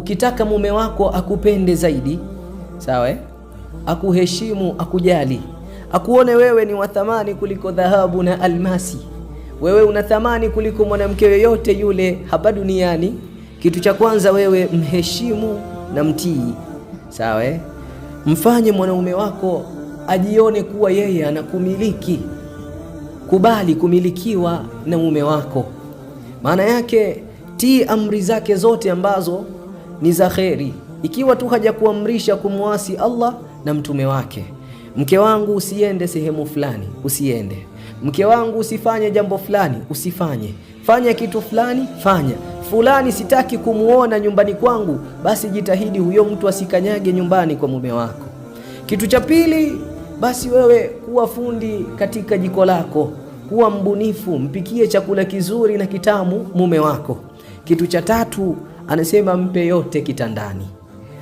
ukitaka mume wako akupende zaidi, sawa, akuheshimu, akujali, akuone wewe ni wa thamani kuliko dhahabu na almasi, wewe una thamani kuliko mwanamke yoyote yule hapa duniani, kitu cha kwanza wewe mheshimu na mtii, sawa. Mfanye mwanaume wako ajione kuwa yeye anakumiliki. Kubali kumilikiwa na mume wako. Maana yake tii amri zake zote ambazo ni za kheri, ikiwa tu hajakuamrisha kumwasi Allah na mtume wake. Mke wangu usiende sehemu fulani, usiende. Mke wangu usifanye jambo fulani, usifanye. Fanya kitu fulani, fanya. Fulani sitaki kumuona nyumbani kwangu, basi jitahidi huyo mtu asikanyage nyumbani kwa mume wako. Kitu cha pili, basi wewe kuwa fundi katika jiko lako, kuwa mbunifu, mpikie chakula kizuri na kitamu mume wako. Kitu cha tatu, anasema mpe yote kitandani.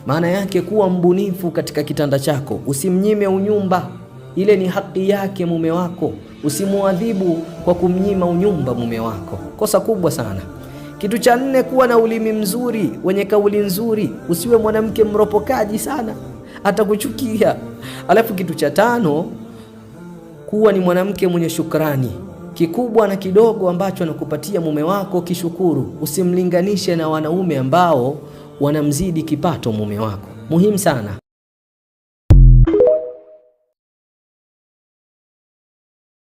Maana yake kuwa mbunifu katika kitanda chako, usimnyime unyumba, ile ni haki yake mume wako. Usimuadhibu kwa kumnyima unyumba mume wako, kosa kubwa sana. Kitu cha nne, kuwa na ulimi mzuri, wenye kauli nzuri, usiwe mwanamke mropokaji sana, atakuchukia. Alafu kitu cha tano, kuwa ni mwanamke mwenye shukrani, kikubwa na kidogo ambacho anakupatia mume wako kishukuru. Usimlinganishe na wanaume ambao wanamzidi kipato mume wako, muhimu sana.